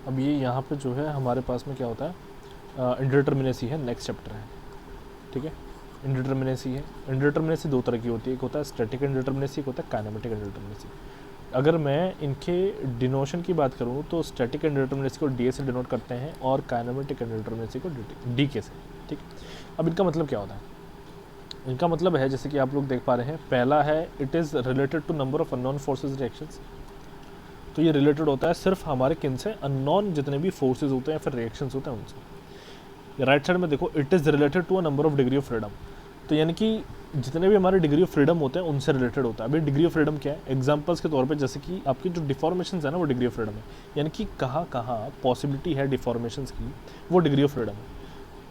अब ये यहाँ पे जो है हमारे पास में क्या होता है, इंडिटर्मिनेसी है, नेक्स्ट चैप्टर है, ठीक है। इंडिटर्मिनेसी है, इंडिटर्मिनेसी दो तरह की होती है, एक होता है स्टैटिक इंडिटर्मिनेसी, एक होता है काइनेमेटिक इंडिटर्मिनेसी। अगर मैं इनके डिनोशन की बात करूँ तो स्टैटिक इंडिटर्मिनेसी को डी से डिनोट करते हैं और काइनेमेटिक इंडिटर्मिनेसी को डी के से, ठीक। अब इनका मतलब क्या होता है, इनका मतलब है जैसे कि आप लोग देख पा रहे हैं, पहला है it is related to number of unknown forces reactions. तो ये रिलेटेड होता है सिर्फ हमारे किन से, अननोन जितने भी फोर्सेज होते हैं फिर रिएक्शंस होते हैं उनसे। राइट साइड में देखो, it is related to a number of degree of freedom. तो यानी कि जितने भी हमारे डिग्री ऑफ फ्रीडम होते हैं उनसे रिलेटेड होता है। अभी डिग्री ऑफ फ्रीडम क्या है, एग्जांपल्स के तौर पे जैसे कि आपकी जो डिफॉर्मेशंस है ना वो डिग्री ऑफ फ्रीडम है, यानी कि कहाँ कहाँ पॉसिबिलिटी है डिफॉर्मेशंस की, वो डिग्री ऑफ फ्रीडम है।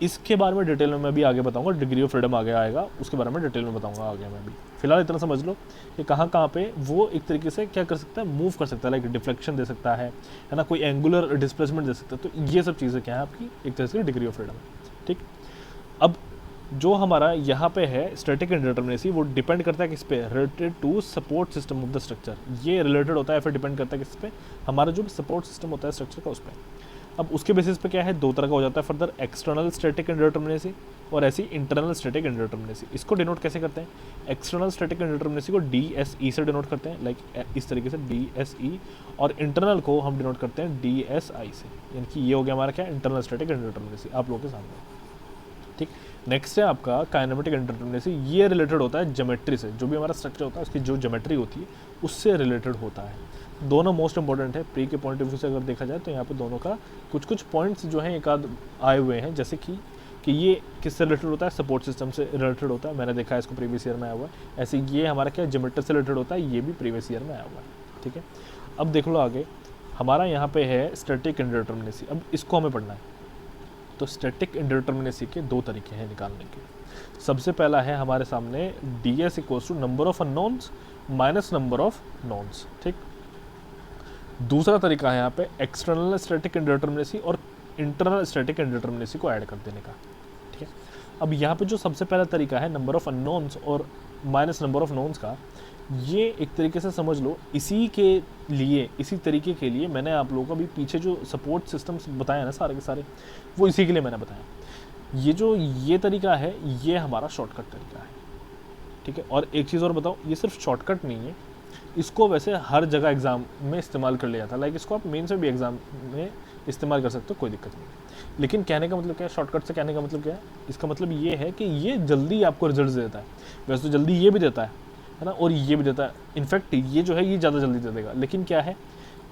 इसके बारे में डिटेल में मैं भी आगे बताऊंगा, डिग्री ऑफ फ्रीडम आगे आएगा, उसके बारे में डिटेल में बताऊंगा आगे मैं भी। फिलहाल इतना समझ लो कि कहाँ कहाँ पे वो एक तरीके से क्या कर सकता है, मूव कर सकता है, लाइक डिफ्लेक्शन दे सकता है ना, कोई एंगुलर डिस्प्लेसमेंट दे सकता है। तो ये सब चीज़ें क्या है आपकी एक तरह से डिग्री ऑफ फ्रीडम, ठीक। अब जो हमारा यहाँ पे है स्टैटिक इंडिटर्मिनेसी, वो डिपेंड करता है किस पे, related to support system of the structure. ये रिलेटेड होता है फिर डिपेंड करता है किस पे, हमारा जो सपोर्ट सिस्टम होता है स्ट्रक्चर का उस पर। अब उसके बेसिस पे क्या है, दो तरह का हो जाता है फर्दर, एक्सटर्नल स्टैटिक इंडिटर्मिनेसी और ऐसी इंटरनल स्टैटिक इंडिटर्मिनेसी। इसको डिनोट कैसे करते हैं, एक्सटर्नल स्टैटिक इंडिटर्मिनेसी को DSE से डिनोट करते हैं, लाइक इस तरीके से DSE, और इंटरनल को हम डिनोट करते हैं DSI से। यानी कि ये हो गया हमारा क्या, इंटरनल स्टैटिक इंडिटर्मिनेसी आप लोगों के सामने, ठीक। नेक्स्ट है आपका काइनेमेटिक इंडिटर्मिनेसी। ये रिलेटेड होता है ज्योमेट्री से, जो भी हमारा स्ट्रक्चर होता है उसकी जो ज्योमेट्री होती है उससे रिलेटेड होता है। दोनों मोस्ट इंपॉर्टेंट है प्री के पॉइंट ऑफ व्यू से अगर देखा जाए तो यहाँ पे दोनों का कुछ कुछ पॉइंट्स जो हैं एक आध आए हुए हैं, जैसे कि ये किससे रिलेटेड होता है, सपोर्ट सिस्टम से रिलेटेड होता है, मैंने देखा है इसको प्रीवियस ईयर में आया हुआ है। ऐसे ये हमारा क्या ज्योमेट्री से रिलेटेड होता है, ये भी प्रीवियस ईयर में आया हुआ है, ठीक है। अब देख लो आगे हमारा यहाँ पे है स्टैटिक इंडिटर्मिनेसी। अब इसको हमें पढ़ना है। तो स्टैटिक इंडिटर्मिनेसी के दो तरीके हैं निकालने के। सबसे पहला है हमारे सामने DS equals to number of unknowns minus number of knowns, ठीक। दूसरा तरीका है यहाँ पे एक्सटर्नल स्टैटिक इंडिटर्मिनेसी और इंटरनल स्टैटिक इंडिटर्मिनेसी को ऐड कर देने का, ठीक है। अब यहाँ पे जो सबसे पहला तरीका है नंबर ऑफ अननोन्स और माइनस नंबर ऑफ नोन्स का, ये एक तरीके से समझ लो इसी के लिए, इसी तरीके के लिए मैंने आप लोगों को अभी पीछे जो सपोर्ट सिस्टम्स बताया ना सारे के सारे, वो इसी के लिए मैंने बताया। ये जो ये तरीका है ये हमारा शॉर्टकट तरीका है, ठीक है। और एक चीज़ और बताओ, ये सिर्फ शॉर्टकट नहीं है, इसको वैसे हर जगह एग्जाम में इस्तेमाल कर लिया जाता है, लाइक इसको आप मेन से भी एग्जाम में इस्तेमाल कर सकते हो, कोई दिक्कत नहीं। लेकिन कहने का मतलब क्या है, शॉर्टकट से कहने का मतलब क्या है, इसका मतलब ये है कि ये जल्दी आपको रिजल्ट देता है। वैसे तो जल्दी ये भी देता है ना, और ये भी देता है, इनफैक्ट ये जो है ये ज़्यादा जल्दी दे देगा, लेकिन क्या है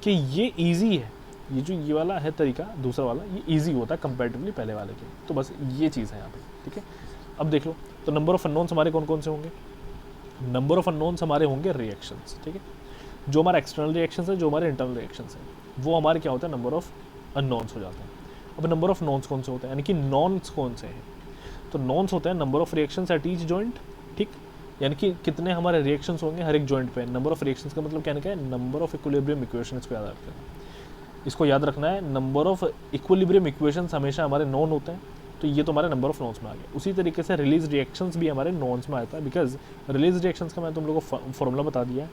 कि ये ईजी है, ये जो ये वाला है तरीका दूसरा वाला, ये ईजी होता है कंपैरेटिवली पहले वाले के। तो बस ये चीज़ है यहाँ पे, ठीक है। अब देख लो, तो नंबर ऑफ अननोन्स हमारे कौन कौन से होंगे, नंबर ऑफ अननोन्स हमारे होंगे रिएक्शंस, ठीक है। जो हमारे एक्सटर्नल रिएक्शंस है, जो हमारे इंटरनल रिएक्शंस हैं, वो हमारे क्या होता है, नंबर ऑफ अननोन्स हो जाते हैं। अब नंबर ऑफ नॉन्स कौन से होते हैं, यानी कि नॉन्स कौन से हैं, तो नॉन्स होते हैं number of reactions at each joint, ठीक। यानी कि कितने हमारे रिएक्शंस होंगे हर एक जॉइंट पे। नंबर ऑफ रिएक्शंस का मतलब क्या है, नंबर ऑफ इक्विलिब्रियम इक्वेशंस को याद रखना है, इसको याद रखना है। नंबर ऑफ इक्विलिब्रियम इक्वेशंस हमेशा हमारे नॉन होते हैं, तो ये तो हमारे नंबर ऑफ नॉन्स में आ गया। उसी तरीके से रिलीज रिएक्शंस भी हमारे नॉन्स में आता है, बिकॉज रिलीज रिएक्शंस का मैं तुम लोगों को फॉर्मूला बता दिया है,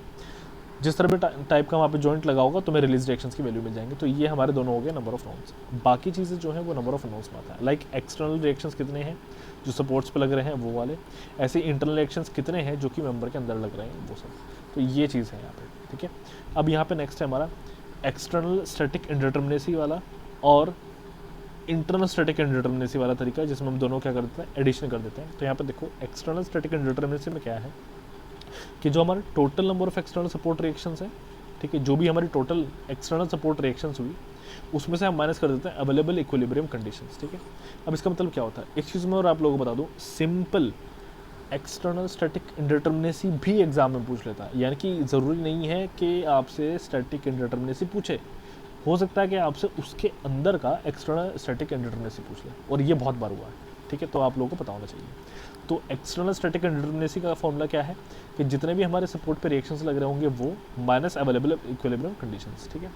जिस तरह भी टाइप का वहाँ पे जॉइंट लगा होगा तो मैं रिलीज रिएक्शंस की वैल्यू मिल जाएंगे। तो ये हमारे दोनों हो गए नंबर ऑफ नॉन्स। बाकी चीज़ें जो है वो नंबर ऑफ नॉन्स में आता है, लाइक एक्सटर्नल रिएक्शंस कितने हैं जो सपोर्ट्स पे लग रहे हैं वो वाले, ऐसे इंटरनल रिएक्शंस कितने हैं जो कि मेंबर के अंदर लग रहे हैं वो सब। तो ये चीज़ है यहाँ पे, ठीक है। अब यहाँ पे नेक्स्ट है हमारा एक्सटर्नल स्टैटिक इंडिटर्मिनेसी वाला और इंटरनल स्टैटिक इंडिटर्मिनेसी वाला तरीका, जिसमें हम दोनों क्या कर देते हैं, एडिशन कर देते हैं। तो यहाँ पे देखो एक्सटर्नल स्टैटिक इंडिटर्मिनेसी में क्या है कि जो हमारे total number of external support reactions है, ठीक है, जो भी हमारी टोटल एक्सटर्नल सपोर्ट रिएक्शंस हुई उसमें से हम माइनस कर देते हैं अवेलेबल इक्विलिब्रियम कंडीशंस, ठीक है। अब इसका मतलब क्या होता है, एक चीज़ मैं और आप लोगों को बता दूं, सिंपल एक्सटर्नल स्टैटिक इंडिटर्मिनेसी भी एग्जाम में पूछ लेता है, यानी कि ज़रूरी नहीं है कि आपसे स्टैटिक इंडिटर्मिनेसी पूछे, हो सकता है कि आपसे उसके अंदर का एक्सटर्नल स्टैटिक इंडिटर्मिनेसी पूछ ले, और ये बहुत बार हुआ है, ठीक है। तो आप लोगों को पता होना चाहिए। तो एक्सटर्नल स्टैटिक इंडिटर्मिनेसी का फॉर्मूला क्या है कि जितने भी हमारे सपोर्ट पे रिएक्शंस लग रहे होंगे वो माइनस अवेलेबल इक्विलिब्रियम कंडीशंस, ठीक है।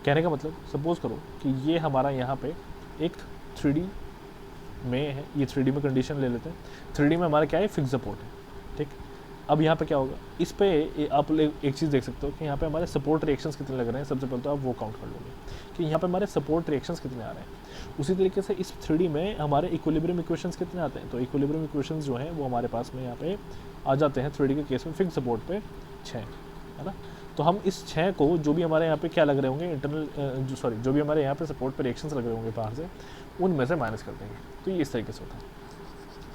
कहने का मतलब सपोज करो कि ये हमारा यहाँ पे एक 3D में है, ये 3D में कंडीशन ले लेते हैं। 3D में हमारा क्या है, फिक्स सपोर्ट है, ठीक। अब यहाँ पे क्या होगा, इस पे आप एक चीज़ देख सकते हो कि यहाँ पे हमारे सपोर्ट रिएक्शंस कितने लग रहे हैं। सबसे पहले तो आप वो काउंट कर लोगे कि यहाँ पे हमारे सपोर्ट रिएक्शंस कितने आ रहे हैं। उसी तरीके से इस 3D में हमारे इक्विलिब्रियम इक्वेशंस कितने आते हैं। तो इक्विलिब्रियम इक्वेशंस जो हैं वो हमारे पास में यहाँ पे आ जाते हैं 3D के केस में फिक्स सपोर्ट पे 6, है ना। तो हम इस 6 को जो भी हमारे यहाँ पे क्या लग रहे होंगे इंटरनल जो भी हमारे यहाँ पे सपोर्ट पे रिएक्शंस लग रहे होंगे बाहर से, उनमें से माइनस कर देंगे। तो ये इस तरीके से होता है,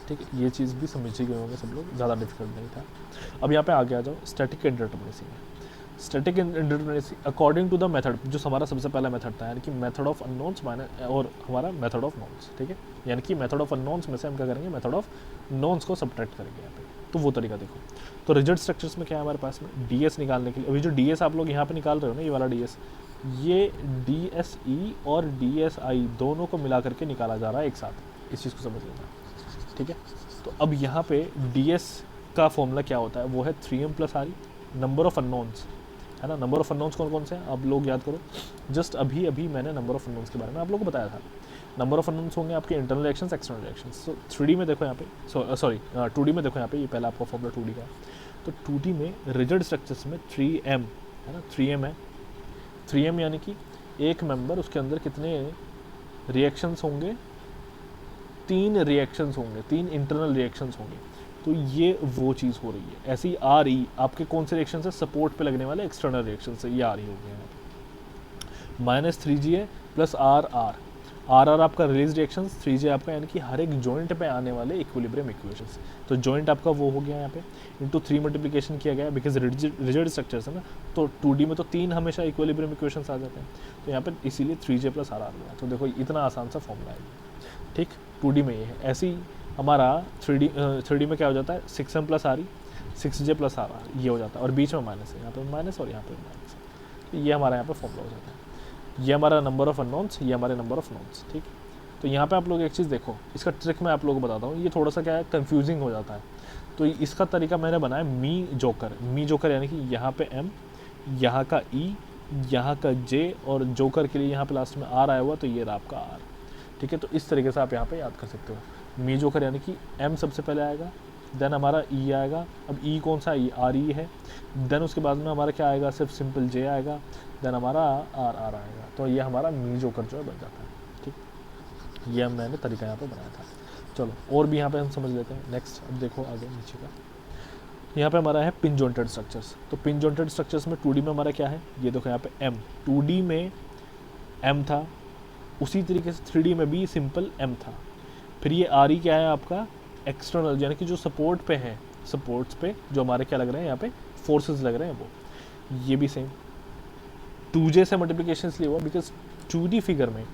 ठीक है। ये चीज़ भी समझी गए होंगे सब लोग, ज़्यादा डिफिकल्ट नहीं था। अब यहाँ पे आगे आ जाओ स्टैटिक इंडिटरमिनेसी में। Static indeterminacy according to the method, जो हमारा सबसे पहला मेथड था, यानी कि मेथड ऑफ अननोन्स माइनस और हमारा मेथड ऑफ नोन्स, ठीक है। यानी कि मेथड ऑफ अननोन्स में से हम क्या करेंगे, मेथड ऑफ नोन्स को सब्ट्रैक्ट करेंगे यहाँ पे। तो वो तरीका देखो, तो रिजिड स्ट्रक्चर्स में क्या है हमारे पास में, डीएस निकालने के लिए, अभी जो डीएस आप लोग यहाँ पे निकाल रहे हो ना, ये वाला डीएस, ये डीएसई और डीएसआई दोनों को मिला करके निकाला जा रहा है एक साथ। इस चीज़ को समझ लेना, ठीक है। तो अब यहाँ पे डीएस का फॉर्मूला क्या होता है, वो है 3m + RE, number of unknowns, है ना। नंबर ऑफ अननोन्स कौन कौन से हैं आप लोग याद करो। जस्ट अभी मैंने नंबर ऑफ अननोन्स के बारे में आप लोगों को बताया था। नंबर ऑफ अननोन्स होंगे आपके इंटरनल रिएक्शंस, एक्सटर्नल रिएक्शंस। तो 3D में देखो यहाँ पे, 2D में देखो यहाँ पे, ये पहला आपका फॉर्मूला 2D का है। तो 2D में रिजिड स्ट्रक्चर्स में 3m है ना, 3m है। 3m यानी कि एक मेंबर, उसके अंदर कितने रिएक्शंस होंगे, 3 रिएक्शंस होंगे, 3 इंटरनल रिएक्शंस होंगे। तो ये वो चीज़ हो रही है। ऐसे ही RE आपके कौन से रिएक्शन है, सपोर्ट पे लगने वाले एक्सटर्नल रिएक्शन से, ये RE हो गया है। -3Ga + RR आपका रिलीज रिएक्शन, 3J आपका यानी कि हर एक जॉइंट पे आने वाले इक्विलिब्रियम इक्वेशंस। तो जॉइंट आपका वो हो गया यहाँ पे, इंटू 3 मल्टीप्लिकेशन किया गया, बिकॉज रिजिड स्ट्रक्चर्स है ना। तो 2D में तो 3 हमेशा इक्विलिब्रियम इक्वेशंस आ जाते हैं, तो यहाँ पे इसीलिए 3J + RR हुआ। तो देखो इतना आसान सा फॉर्मूला है, ठीक। 2D में ये है। ऐसे ही हमारा 3D में क्या हो जाता है, 6m + RE, 6J + RR, ये हो जाता है। और बीच में माइनस है, यहाँ पे माइनस और यहाँ पे माइनस है। तो ये हमारा यहाँ पे फॉर्मूला हो जाता है। ये हमारा नंबर ऑफ अननोन्स, ये हमारे नंबर ऑफ नोन्स, ठीक। तो यहाँ पे आप लोग एक चीज़ देखो, इसका ट्रिक मैं आप लोगों को बताता हूँ। ये थोड़ा सा क्या है, कंफ्यूजिंग हो जाता है। तो इसका तरीका मैंने बनाया मी जोकर यानी कि यहाँ पे m, यहाँ का E, यहाँ का J, और जोकर के लिए यहाँ पे लास्ट में R आया हुआ, तो ये रहा आपका R, ठीक है। तो इस तरीके से आप यहाँ पे याद कर सकते हो। मी जोकर यानी कि m सबसे पहले आएगा, देन हमारा E आएगा। अब E कौन सा है, RE है। देन उसके बाद में हमारा क्या आएगा, सिर्फ सिंपल J आएगा, देन हमारा RR आएगा। तो ये हमारा मी जोकर जो है बन जाता है, ठीक। ये मैंने तरीका यहाँ पे बनाया था। चलो और भी यहाँ पे हम समझ लेते हैं। नेक्स्ट अब देखो आगे नीचे का, यहाँ पे हमारा है पिन जॉइंटेड स्ट्रक्चर्स। तो पिन जॉइंटेड स्ट्रक्चर्स में 2D में हमारा क्या है, ये देखो यहाँ पे m, 2D में m था, उसी तरीके से 3D में भी सिंपल m था। फिर ये RE क्या है आपका, एक्सटर्नल, यानी कि जो सपोर्ट पे हैं, सपोर्ट्स पे जो हमारे क्या लग रहे हैं, यहाँ पे फोर्सेस लग रहे हैं वो, ये भी सेम 2J से मल्टीप्लिकेशन इसलिए हुआ बिकॉज 2D फिगर में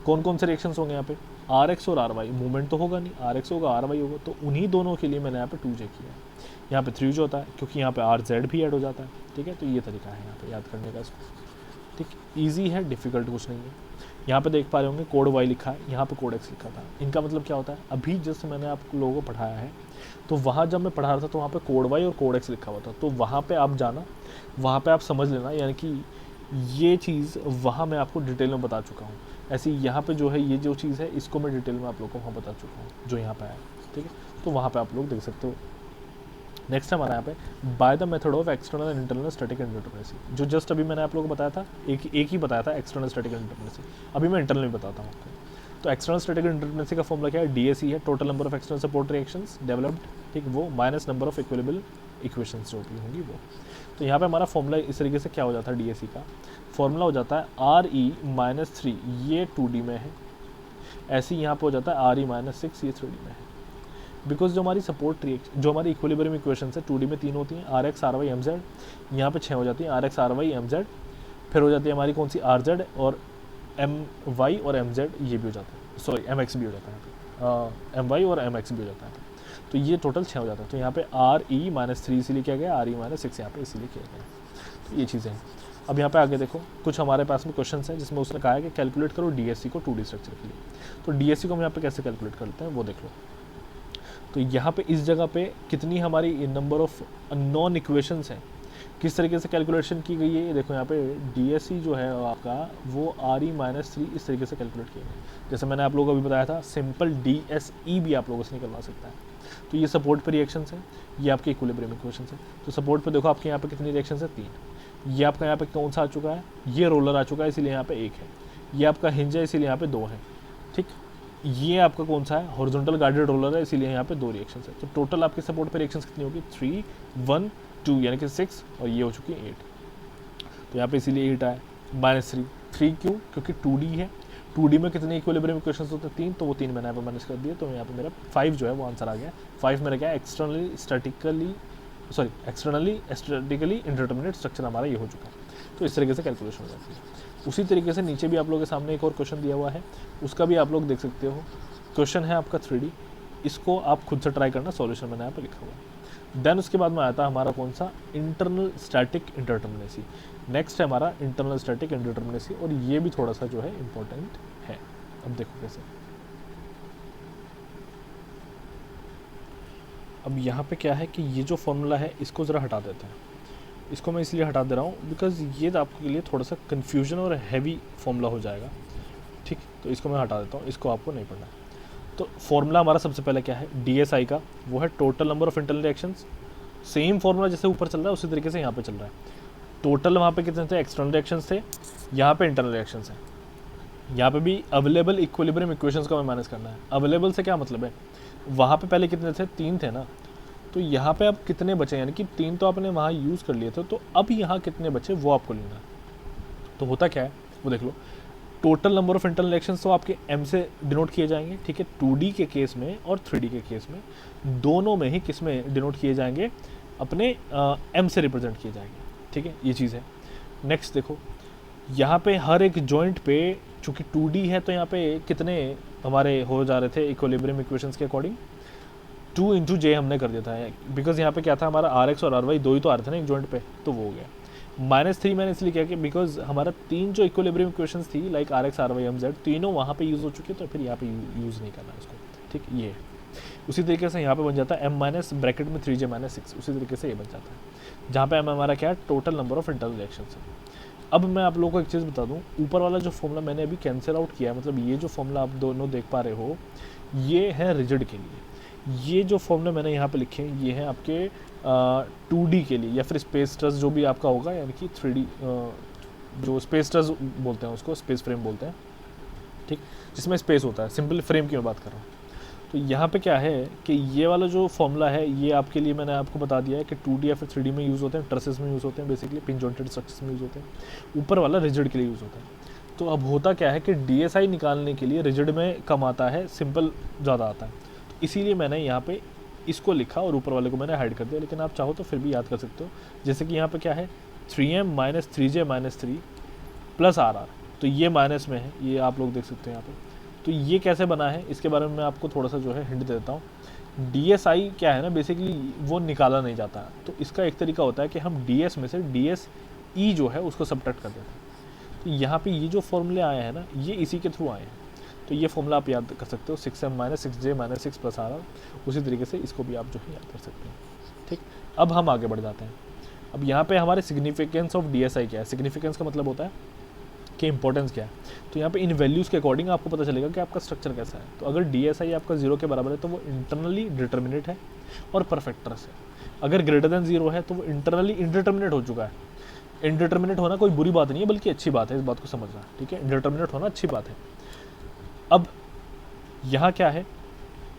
कौन कौन से रिएक्शंस होंगे यहाँ पे, RX और RY। मूवमेंट तो होगा नहीं, RX होगा RY होगा, तो उन्हीं दोनों के लिए मैंने यहाँ पे 2J किया है। यहाँ पे 3J होता है क्योंकि यहाँ पे RZ भी ऐड हो जाता है, ठीक है। तो ये तरीका है यहाँ पे याद करने का इसको, ठीक। ईजी है, डिफिकल्ट कुछ नहीं है। यहाँ पे देख पा रहे होंगे कोड Y लिखा है, यहाँ पे कोड X लिखा था। इनका मतलब क्या होता है, अभी जस्ट मैंने आप लोगों को पढ़ाया है, तो वहाँ जब मैं पढ़ा रहा था तो वहाँ पे कोड Y और कोड X लिखा हुआ था। तो वहाँ पे आप जाना, वहाँ पे आप समझ लेना, यानी कि ये चीज़ वहाँ मैं आपको डिटेल में बता चुका हूँ। ऐसी यहाँ पे जो है ये जो चीज़ है, इसको मैं डिटेल में आप लोगों को वहाँ बता चुका हूँ, जो यहाँ पे आया, ठीक है। तो वहाँ पे आप लोग देख सकते हो। नेक्स्ट हमारा यहाँ पे by the method of external and internal static indeterminacy, जो जस्ट अभी मैंने आप लोगों को बताया था, एक ही बताया था एक्सटर्नल स्टैटिक इंडिटरमिनेसी। अभी मैं इंटरनल में बताता हूँ आपको। तो एक्सटर्नल स्टैटिक इंडिटरमिनेसी का फॉर्मूला क्या है, DSE है, total number of external support reactions developed, ठीक, वो minus number of equilibrium equations जो भी होंगी वो। तो यहाँ पे हमारा फॉर्मूला इस तरीके से क्या हो जाता है, DSE का फॉर्मूला हो जाता है RE - 3, ये 2D में है। ऐसे ही यहाँ पे हो जाता है RE - 6, ये 3D में है। बिकॉज जो हमारी सपोर्ट रिएक्शन, जो हमारी इक्विलिब्रियम इक्वेशन है 2D में 3 होती हैं, RX RY MZ, यहाँ पे 6 हो जाती हैं, RX RY MZ, फिर हो जाती है हमारी कौन सी, RZ और MY और MZ, ये भी हो जाता है, सॉरी MX भी हो जाता है, MY और MX भी हो जाता है। तो ये टोटल 6 हो जाता है। तो यहाँ पे RE - 3 इसीलिए किया गया, RE - 6 यहाँ पे इसीलिए किया गया। तो ये चीज़ें हैं। अब यहाँ पे आगे देखो, कुछ हमारे पास में क्वेश्चन हैं जिसमें उसने कहा है कि कैलकुलेट करो DSE को 2D स्ट्रक्चर के लिए। तो DSE को हम यहाँ पे कैसे कैलकुलेट करते हैं वो देख लो। तो यहाँ पे इस जगह पे कितनी हमारी नंबर ऑफ नॉन इक्वेशंस हैं, किस तरीके से कैलकुलेशन की गई है, ये देखो यहाँ पे DSE जो है आपका वो RE-3 इस तरीके से कैलकुलेट किया गया। जैसे मैंने आप लोगों को अभी बताया था, सिंपल DSE भी आप लोगों से निकलवा सकता है। तो ये सपोर्ट पे रिएक्शंस है, ये आपके इक्विलिब्रियम इक्वेशंस है। तो सपोर्ट पे देखो आपके यहाँ पे कितनी रिएक्शंस है, 3। ये आपका यहाँ पे कौन सा आ चुका है, ये रोलर आ चुका है, इसीलिए यहाँ पे 1 है। ये आपका हिंज है, इसीलिए यहाँ पे 2 है। ठीक, ये आपका कौन सा है, हॉरिजॉन्टल गाइडेड रोलर है, इसीलिए यहाँ पे 2 रिएक्शंस है। तो टोटल आपके सपोर्ट पे रिएक्शंस कितनी होगी, 3, 1, 2 यानी कि 6, और ये हो चुकी है 8। तो यहाँ पे इसीलिए 8 आया। -3, 3 क्यों, क्योंकि 2D है। 2D में कितने इक्विलिब्रियम इक्वेशंस होते हैं, 3, तो वो 3 मैंने यहाँ पे मैनेज कर दिया। तो यहाँ पे मेरा 5 जो है वो आंसर आ गया। 5 मेरा क्या है, एक्सटर्नली स्टैटिकली इंडिटरमिनेट स्ट्रक्चर हमारा ये हो चुका है। तो इस तरीके से कैलकुलेशन हो जाती है। उसी तरीके से नीचे भी आप लोगों के सामने एक और क्वेश्चन दिया हुआ है, उसका भी आप लोग देख सकते हो। क्वेश्चन है आपका 3D, इसको आप खुद से ट्राई करना, सॉल्यूशन मैंने यहाँ पे लिखा हुआ है। देन उसके बाद में आता है हमारा कौन सा, इंटरनल स्टैटिक इंडिटरमिनेसी। नेक्स्ट है हमारा इंटरनल स्टैटिक इंडिटरमिनेसी, और ये भी थोड़ा सा जो है इंपॉर्टेंट है। अब देखो कैसे, अब यहाँ पे क्या है कि ये जो फॉर्मूला है इसको ज़रा हटा देते हैं। इसको मैं इसलिए हटा दे रहा हूँ बिकॉज ये आपके लिए थोड़ा सा कन्फ्यूजन और हैवी फॉर्मूला हो जाएगा। ठीक, तो इसको मैं हटा देता हूँ, इसको आपको नहीं पढ़ना। तो फॉर्मूला हमारा सबसे पहले क्या है, DSI का, वो है total number of internal reactions. Same formula जैसे ऊपर चल रहा है उसी तरीके से यहाँ पे चल रहा है। टोटल वहाँ पे कितने थे, एक्सटर्नल रिएक्शंस थे, यहाँ पे इंटरनल रिएक्शंस हैं। यहाँ पे भी अवेलेबल इक्विलिब्रियम इक्वेशंस को हमें मैनेज करना है। अवेलेबल से क्या मतलब है, वहाँ पे पहले कितने थे, 3 थे ना, तो यहाँ पे अब कितने बचे, यानी कि 3 तो आपने वहाँ यूज़ कर लिए थे, तो अब यहाँ कितने बचे वो आपको लेना है। तो होता क्या है वो देख लो, total number of internal reactions तो आपके M से डिनोट किए जाएंगे। ठीक है, 2D के केस में और 3D के केस में, दोनों में ही किस में डिनोट किए जाएंगे, अपने M से रिप्रेजेंट किए जाएंगे। ठीक है, ये चीज़ है। नेक्स्ट देखो, यहाँ पे हर एक जॉइंट पे चूँकि 2D है तो यहाँ पे कितने हमारे हो जा रहे थे इक्विलिब्रियम इक्वेशंस के अकॉर्डिंग, 2 × J हमने कर दिया था, बिकॉज यहाँ पे क्या था हमारा RX और RY दो ही तो आ रहे थे ना एक जॉइंट पे, तो वो हो गया। -3 मैंने इसलिए किया कि बिकॉज हमारा 3 जो इक्विलिब्रियम इक्वेशंस थी, लाइक RX, RY, MZ, तीनों वहाँ पे यूज़ हो चुके, तो फिर यहाँ पे यूज़ नहीं करना है इसको। ठीक, ये उसी तरीके से यहाँ पे बन जाता है M- ब्रैकेट में 3J-6, उसी तरीके से ये बन जाता है, जहाँ पे M हमारा क्या है, total number of internal reactions है। अब मैं आप लोगों को एक चीज़ बता दूं, ऊपर वाला जो फॉर्मूला मैंने अभी कैंसिल आउट किया है, मतलब ये जो फॉर्मूला आप दोनों देख पा रहे हो, ये है रिजिड के लिए। ये जो फॉर्मूला मैंने यहाँ पे लिखे हैं, ये है आपके 2D के लिए, या फिर स्पेस ट्रस जो भी आपका होगा, यानी कि 3D जो स्पेस ट्रस बोलते हैं उसको, स्पेस फ्रेम बोलते हैं। ठीक, जिसमें स्पेस होता है, सिंपल फ्रेम की मैं बात कर रहा हूँ। तो यहाँ पे क्या है कि ये वाला जो फॉर्मूला है, ये आपके लिए मैंने आपको बता दिया है कि 2D या फिर 3D में यूज़ होते हैं, ट्रसेस में यूज़ होते हैं, बेसिकली पिन जॉइंटेड स्ट्रक्चर्स में यूज़ होते हैं। ऊपर वाला रिजिड के लिए यूज़ होता है। तो अब होता क्या है कि DSI निकालने के लिए रिजिड में कम आता है, सिंपल ज़्यादा आता है, तो इसीलिए मैंने यहाँ पे इसको लिखा और ऊपर वाले को मैंने हाइड कर दिया। लेकिन आप चाहो तो फिर भी याद कर सकते हो, जैसे कि यहाँ पे क्या है, 3M - 3J-3 + RR, तो ये माइनस में है, ये आप लोग देख सकते हैं यहाँ पे। तो ये कैसे बना है, इसके बारे में मैं आपको थोड़ा सा जो है हिंट देता हूँ। DSI क्या है ना, बेसिकली वो निकाला नहीं जाता है, तो इसका एक तरीका होता है कि हम DS में से DSE जो है उसको सब्ट्रैक्ट कर देते हैं। तो यहाँ पे ये जो फॉर्मूले आए हैं ना, ये इसी के थ्रू आए हैं। तो ये फॉर्मूला आप याद कर सकते हो, 6M - 6J - 6 + RR, उसी तरीके से इसको भी आप जो है याद कर सकते हैं। ठीक, अब हम आगे बढ़ जाते हैं। अब यहाँ पे हमारे सिग्निफिकेंस ऑफ DSI क्या है, सिग्निफिकेंस का मतलब होता है कि इंपॉर्टेंस क्या है। तो यहाँ पे इन वैल्यूज़ के अकॉर्डिंग आपको पता चलेगा कि आपका स्ट्रक्चर कैसा है। तो अगर DSI आपका 0 के बराबर है तो वो इंटरनली डिटर्मिनेट है और परफेक्ट ट्रस है। अगर ग्रेटर देन 0 है तो वो इंटरनली इनडिटर्मिनेट हो चुका है। इनडिटर्मिनेट होना कोई बुरी बात नहीं है, बल्कि अच्छी बात है, इस बात को समझना। ठीक है, इनडिटर्मिनेट होना अच्छी बात है। अब यहाँ क्या है,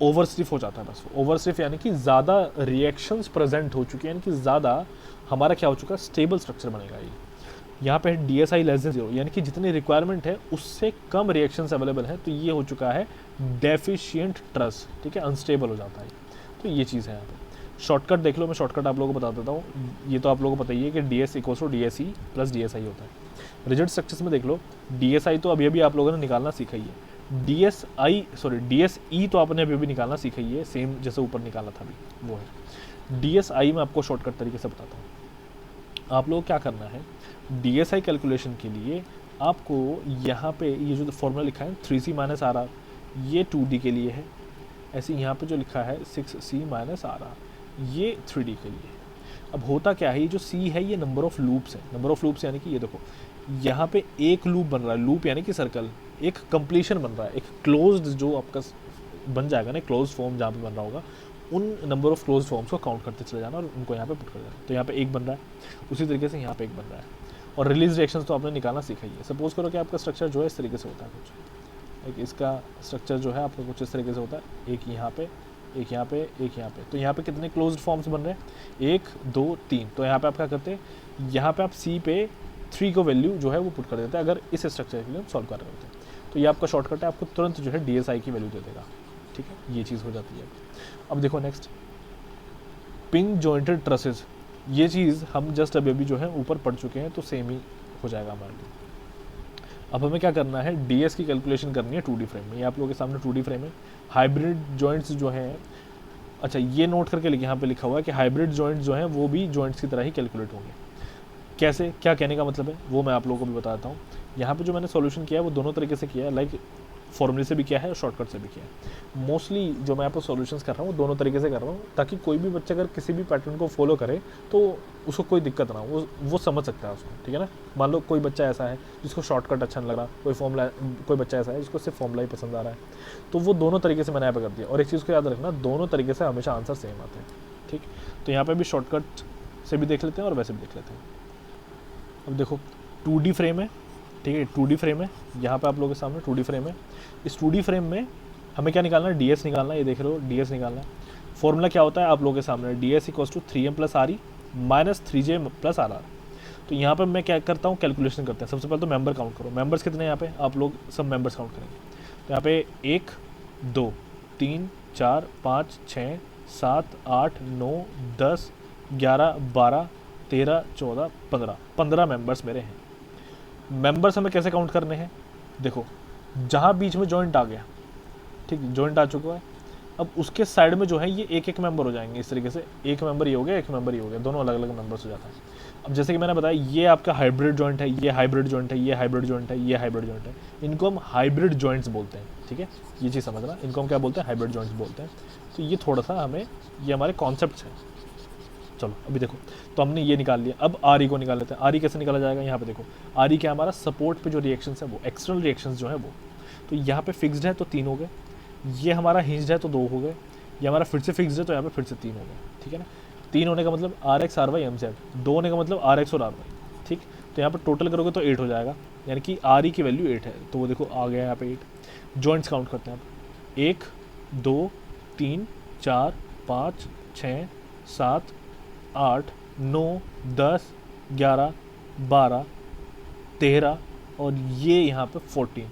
ओवरस्टिफ हो जाता है, बस ओवरस्टिफ यानी कि ज़्यादा रिएक्शंस प्रेजेंट हो चुके हैं, यानी कि ज़्यादा हमारा क्या हो चुका है, स्टेबल स्ट्रक्चर बनेगा ये। यहाँ पे DSI <0, यानी कि जितनी रिक्वायरमेंट है उससे कम रिएक्शंस अवेलेबल है, तो ये हो चुका है डेफिशिएंट ट्रस। ठीक है, अनस्टेबल हो जाता है। तो ये चीज़ है यहाँ पे। शॉर्टकट देख लो, मैं शॉर्टकट आप लोगों को बता देता हूँ। ये तो आप लोगों को पता ही है कि DS = DSE + DSI होता है। रिजिड स्ट्रक्चर्स में देख लो, DSI तो अभी अभी आप लोगों ने निकालना सीखा ही है, DSE तो आपने अभी अभी निकालना सीखा ही है, सेम जैसे ऊपर निकाला था अभी वो है। DSI में आपको शॉर्टकट तरीके से बताता हूँ। आप लोग क्या करना है, DSI कैलकुलेशन के लिए आपको यहाँ पे ये जो फॉर्मूला लिखा है 3C - RR, ये 2D के लिए है। ऐसे यहाँ पे जो लिखा है 6C - RR, ये 3D के लिए है। अब होता क्या है, ये जो सी है ये नंबर ऑफ लूप्स है, नंबर ऑफ लूप्स यानी कि ये देखो यहाँ पे एक लूप बन रहा है, लूप यानी कि सर्कल, एक कंप्लीशन बन रहा है, एक क्लोज्ड जो आपका बन जाएगा ना क्लोज फॉर्म जहाँ पे बन रहा होगा, उन नंबर ऑफ क्लोज फॉर्म्स को काउंट करते चले जाना और उनको यहाँ पे पुट कर देना। तो यहाँ पे एक बन रहा है, उसी तरीके से यहाँ पे एक बन रहा है। और रिलीज रिएक्शंस तो आपने निकालना सीखा ही है। सपोज करो कि आपका स्ट्रक्चर जो है इस तरीके से होता है, कुछ एक इसका स्ट्रक्चर जो है आपका कुछ इस तरीके से होता है, एक यहाँ पे, एक यहाँ पे, एक यहाँ पे। तो यहाँ पे कितने क्लोज्ड फॉर्म्स बन रहे हैं, 1 2 3। तो यहाँ पे आप क्या करते हैं, यहाँ पे आप सी पे 3 को वैल्यू जो है वो पुट कर देते हैं, अगर इस स्ट्रक्चर के लिए हम सॉल्व कर रहे होते हैं। तो ये आपका शॉर्टकट है, आपको तुरंत जो है DSI की वैल्यू दे देगा। ठीक है, ये चीज़ हो जाती है। अब देखो नेक्स्ट, पिंग जॉइंटेड ट्रसेस, ये चीज़ हम जस्ट अभी जो है ऊपर पढ़ चुके हैं, तो सेम ही हो जाएगा हमारे लिए। अब हमें क्या करना है, DS की कैलकुलेशन करनी है 2D फ्रेम में। ये आप लोगों के सामने 2D फ्रेम है। हाइब्रिड जॉइंट्स जो हैं, अच्छा ये नोट करके यहाँ पे लिखा हुआ है कि हाइब्रिड जॉइंट्स जो हैं वो भी जॉइंट्स की तरह ही कैलकुलेट होंगे। कैसे, क्या कहने का मतलब है वो मैं आप लोगों को भी बताता हूँ। यहाँ पे जो मैंने सॉल्यूशन किया है वो दोनों तरीके से किया है, लाइक फॉर्मूले से भी किया है और शॉर्टकट से भी किया है। मोस्टली जो मैं आपको सॉल्यूशंस कर रहा हूँ वो दोनों तरीके से कर रहा हूँ, ताकि कोई भी बच्चा अगर किसी भी पैटर्न को फॉलो करे तो उसको कोई दिक्कत ना हो, वो समझ सकता है उसको। ठीक है ना, मान लो कोई बच्चा ऐसा है जिसको शॉर्टकट अच्छा नहीं लग रहा, कोई बच्चा ऐसा है जिसको सिर्फ फॉर्मूला ही पसंद आ रहा है, तो वो दोनों तरीके से मैंने यहाँ पे कर दिया। और एक चीज़ को याद रखना, दोनों तरीके से हमेशा आंसर सेम आते हैं। ठीक, तो यहाँ पर भी शॉर्टकट से भी देख लेते हैं और वैसे भी देख लेते हैं। अब देखो 2D फ्रेम है, ठीक है, 2D फ्रेम है, यहाँ पे आप लोगों के सामने 2D फ्रेम है। इस 2D फ्रेम में हमें क्या निकालना है, DS निकालना है। ये देख रहे हो DS निकालना है। फॉर्मूला क्या होता है आप लोगों के सामने, DS = 3m + RE - 3j + RR। तो यहाँ पे मैं क्या करता हूँ, कैलकुलेशन करते हैं। सबसे पहले तो मेंबर काउंट करो, मेंबर्स कितने हैं यहाँ पे, आप लोग सब मेंबर्स काउंट करेंगे। तो यहाँ पे 1 2 3 4 5 6 7 8 9 10 11 12 13 14 15 मेंबर्स मेरे हैं। मेंबर्स हमें कैसे काउंट करने हैं, देखो जहाँ बीच में जॉइंट आ गया, ठीक, जॉइंट आ चुका है, अब उसके साइड में जो है ये एक एक मेंबर हो जाएंगे। इस तरीके से एक मेंबर ये हो गया, एक मेंबर ये हो गया, दोनों अलग अलग मेंबर्स हो जाता है। अब जैसे कि मैंने बताया ये आपका हाइब्रिड जॉइंट है, ये हाइब्रिड जॉइंट है, ये हाइब्रिड जॉइंट है, ये हाइब्रिड जॉइंट है। इनको हम हाइब्रिड जॉइंट्स बोलते हैं। ठीक है, ये चीज़ समझना, इनको हम क्या बोलते हैं, हाइब्रिड जॉइंट्स बोलते हैं। तो ये थोड़ा सा हमें, ये हमारे कॉन्सेप्ट हैं। चलो अभी देखो, तो हमने ये निकाल लिया। अब RE को निकाल लेते हैं। RE कैसे निकाला जाएगा, यहाँ पे देखो RE क्या हमारा सपोर्ट पे जो रिएक्शंस है वो, एक्सटर्नल रिएक्शंस जो है वो। तो यहाँ पे फिक्स्ड है तो 3 हो गए, ये हमारा हिंज्ड है तो 2 हो गए, ये हमारा फिर से फिक्स्ड है तो यहाँ पे फिर से 3 हो गए। ठीक है ना, 3 होने का मतलब RX RY MZ, 2 होने का मतलब RX और RY। ठीक, तो यहाँ पे टोटल करोगे तो 8 हो जाएगा, यानी कि RE की वैल्यू 8 है। तो वो देखो आ गया यहाँ पे 8। जॉइंट्स काउंट करते हैं आप, 1 2 3 4 5 6 7 8 9 10 11 12 13 और ये यहाँ पे 14,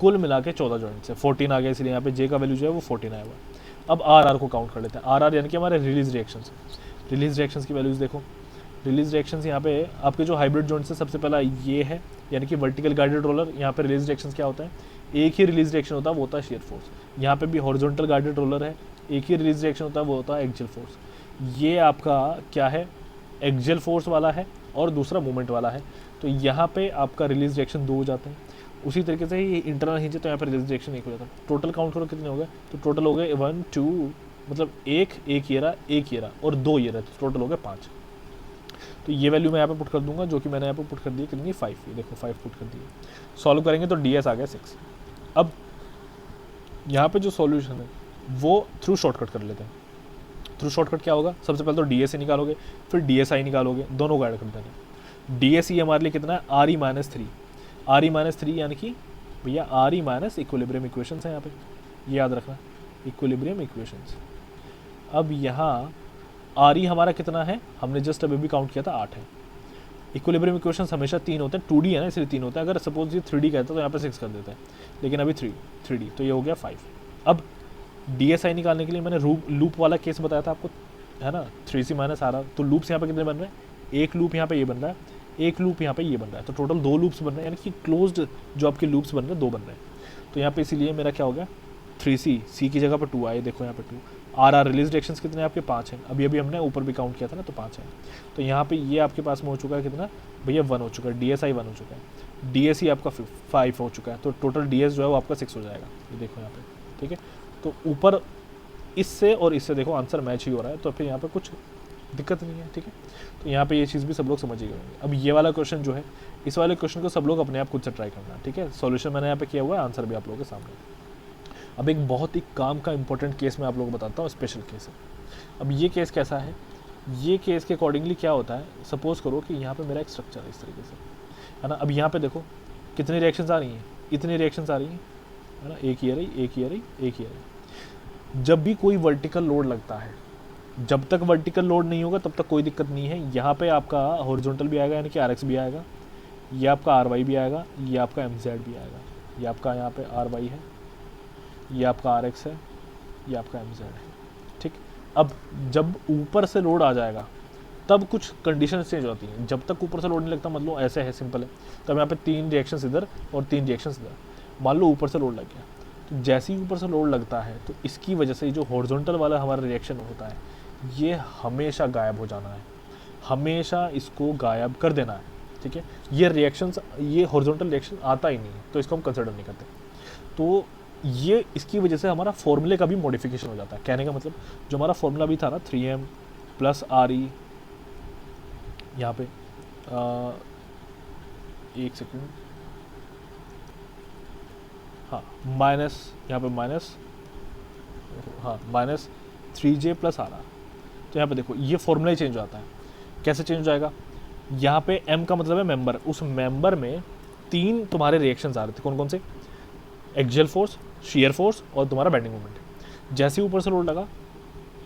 कुल मिला के 14 जॉइंट्स है। 14 आ गया, इसलिए यहाँ पे J का वैल्यू जो है वो 14 आया हुआ है। अब RR को काउंट कर लेते हैं। RR यानी कि हमारे रिलीज रिएक्शंस। रिलीज रिएक्शंस की वैल्यूज़ देखो, रिलीज रिएक्शंस यहाँ पे आपके जो हाइब्रिड जॉइंट्स है, सबसे पहला ये है यानी कि वर्टिकल गाइडेड रोलर। यहाँ पे रिलीज रिएक्शंस क्या होता है, एक ही रिलीज रिएक्शन होता है, वो होता है शेयर फोर्स। यहाँ पे भी हॉरिजॉन्टल गाइडेड रोलर है, एक ही रिलीज रिएक्शन होता है, वो होता है एक्सियल फोर्स। ये आपका क्या है, एक्सियल फोर्स वाला है और दूसरा मूवमेंट वाला है। तो यहाँ पे आपका रिलीज रिएक्शन 2 हो जाते हैं। उसी तरीके से ये इंटरनल हिंज है तो यहाँ पे रिलीज रिएक्शन 1 हो जाता है। टोटल काउंट करो कितने हो गए, तो टोटल हो गए 1 2, मतलब एक ये रहा और 2 ये रहा, तो टोटल हो गए 5। तो ये वैल्यू मैं यहाँ पे पुट कर दूंगा, जो कि मैंने यहाँ पे पुट कर दी कितनी, 5। ये देखो 5 पुट कर दी। सॉल्व करेंगे तो DS आ गया 6। अब यहाँ पे जो सॉल्यूशन है वो थ्रू शॉर्टकट कर लेते हैं। थ्रू शॉर्टकट क्या होगा, सबसे पहले तो DSA निकालोगे, फिर DSI निकालोगे, दोनों को ऐड कर देना। DSE हमारे लिए कितना है, RE - 3। RE - 3 यानी कि भैया RE - इक्विलिब्रियम इक्वेशंस है यहाँ पे, ये याद रखना, इक्विलिब्रियम इक्वेशंस। अब यहाँ RE हमारा कितना है, हमने जस्ट अभी भी काउंट किया था 8 है। इक्विलिब्रियम इक्वेशंस हमेशा 3 होते हैं, 2D है ना इसलिए 3 होता है। अगर सपोज ये 3D कहता तो यहाँ पे 6 कर देते हैं, लेकिन अभी 3D, तो ये हो गया 5। अब DSI निकालने के लिए मैंने लूप वाला केस बताया था आपको, है ना, 3C - RR। तो लूप्स यहाँ पे कितने बन रहे हैं, एक लूप यहाँ पे ये बन रहा है, एक लूप यहाँ पे ये बन रहा है, तो टोटल 2 लूप्स बन रहे हैं, यानी कि क्लोज्ड जो आपके लूप्स बन रहे हैं 2 बन रहे हैं। तो यहाँ पे इसीलिए मेरा क्या हो गया, 3C की जगह पर 2 आए, देखो यहाँ पे 2। RR रिलीज रिएक्शंस कितने आपके 5 हैं, अभी हमने ऊपर भी काउंट किया था ना, तो 5 है। तो यहाँ पे ये आपके पास में हो चुका है कितना भैया, 1 हो चुका है। DSI 1 हो चुका है, DSE आपका 5 हो चुका है, तो टोटल DS जो है वो आपका 6 हो जाएगा। ये देखो यहाँ पे, ठीक है। तो ऊपर इससे और इससे देखो आंसर मैच ही हो रहा है, तो फिर यहाँ पे कुछ दिक्कत नहीं है, ठीक है। तो यहाँ पे ये चीज़ भी सब लोग समझ ही गए। अब ये वाला क्वेश्चन जो है, इस वाले क्वेश्चन को सब लोग अपने आप खुद से ट्राई करना, ठीक है। सॉल्यूशन मैंने यहाँ पे किया हुआ है, आंसर भी आप लोगों के सामने। अब एक बहुत ही काम का इंपॉर्टेंट केस मैं आप लोगों को बताता हूँ, स्पेशल केस है। अब ये केस कैसा है, ये केस के अकॉर्डिंगली क्या होता है, सपोज करो कि यहाँ पे मेरा एक स्ट्रक्चर है इस तरीके से, है ना। अब यहाँ पे देखो कितनी रिएक्शंस आ रही हैं, इतनी रिएक्शंस आ रही हैं, है ना, एक ये रही, एक ये रही, एक ये रही। जब भी कोई वर्टिकल लोड लगता है, जब तक वर्टिकल लोड नहीं होगा तब तक कोई दिक्कत नहीं है। यहाँ पे आपका हॉरिजॉन्टल भी आएगा, यानी कि RX भी आएगा, ये आपका RY भी आएगा, ये आपका MZ भी आएगा। ये आपका यहाँ पे RY है, ये आपका RX है, ये आपका MZ है, ठीक। अब जब ऊपर से लोड आ जाएगा तब कुछ कंडीशन चेंज होती हैं। जब तक ऊपर से लोड नहीं लगता, मतलब ऐसे है, सिंपल है। तब यहाँ पे 3 रिएक्शंस इधर और 3 रिएक्शंस इधर। मान लो ऊपर से लोड लग गया, तो जैसे ही ऊपर से लोड लगता है तो इसकी वजह से जो हॉरिजॉन्टल वाला हमारा रिएक्शन होता है ये हमेशा गायब हो जाना है, हमेशा इसको गायब कर देना है, ठीक है। ये रिएक्शंस, ये हॉरिजॉन्टल रिएक्शन आता ही नहीं है, तो इसको हम कंसिडर नहीं करते। तो ये इसकी वजह से हमारा फॉर्मूले का भी मॉडिफिकेशन हो जाता है। कहने का मतलब जो हमारा फॉर्मूला भी था ना 3m प्लस RE, यहाँ पे एक सेकेंड, हाँ माइनस, यहाँ पे माइनस, हाँ माइनस 3j प्लस RR। तो यहाँ पे देखो ये फॉर्मूला ही चेंज हो जाता है। कैसे चेंज हो जाएगा, यहाँ पे m का मतलब है मेंबर, उस मेंबर में 3 तुम्हारे रिएक्शंस आ रहे थे, कौन कौन से, एक्सियल फोर्स, शियर फोर्स और तुम्हारा बेंडिंग मोमेंट। जैसे ही ऊपर से लोड लगा,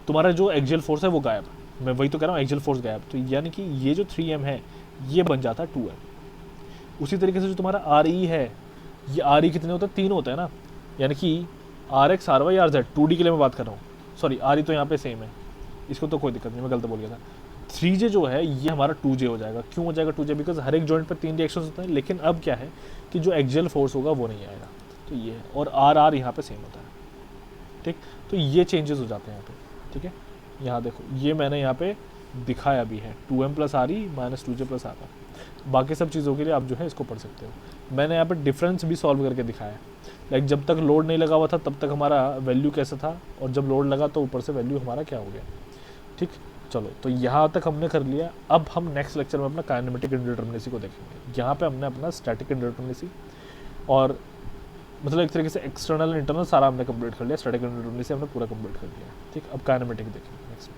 तुम्हारा जो एक्सियल फोर्स है वो गायब। मैं वही तो कह रहा हूँ, एक्सियल फोर्स गायब। तो यानी कि ये जो 3m है ये बन जाता है 2m। उसी तरीके से जो तुम्हारा RE है, ये RE कितने होते हैं, 3 होते हैं ना, यानी कि RX, RY, RZ, 2D के लिए मैं बात कर रहा हूँ। सॉरी, RE तो यहाँ पे सेम है, इसको तो कोई दिक्कत नहीं, मैं गलत बोल गया था। 3J जो है ये हमारा 2J हो जाएगा। क्यों हो जाएगा 2J, बिकॉज हर एक जॉइंट पर 3 रिएक्शंस होते हैं। लेकिन अब क्या है कि जो एक्सियल फोर्स होगा वो नहीं आएगा, तो ये है। और RR यहाँ पे सेम होता है, ठीक। तो ये चेंजेस हो जाते हैं यहाँ पे, ठीक है। यहाँ देखो ये मैंने यहाँ पे दिखाया भी है, 2m plus RE minus 2J plus RR। बाकी सब चीज़ों के लिए आप जो है इसको पढ़ सकते हो। मैंने यहाँ पे डिफरेंस भी सॉल्व करके दिखाया है। लाइक जब तक लोड नहीं लगा हुआ था तब तक हमारा वैल्यू कैसा था, और जब लोड लगा तो ऊपर से वैल्यू हमारा क्या हो गया, ठीक। चलो, तो यहाँ तक हमने कर लिया। अब हम नेक्स्ट लेक्चर में अपना काइनेमेटिक इंडिटरमिनेसी को देखेंगे। यहाँ पे हमने अपना स्टैटिक इंडिटरमिनेसी और मतलब एक तरीके से एक्सटर्नल इंटरनल सारा हमने कंप्लीट कर लिया। स्टैटिक इंडिटरमिनेसी हमने पूरा कंप्लीट कर लिया, ठीक। अब काइनेमेटिक देखेंगे नेक्स्ट।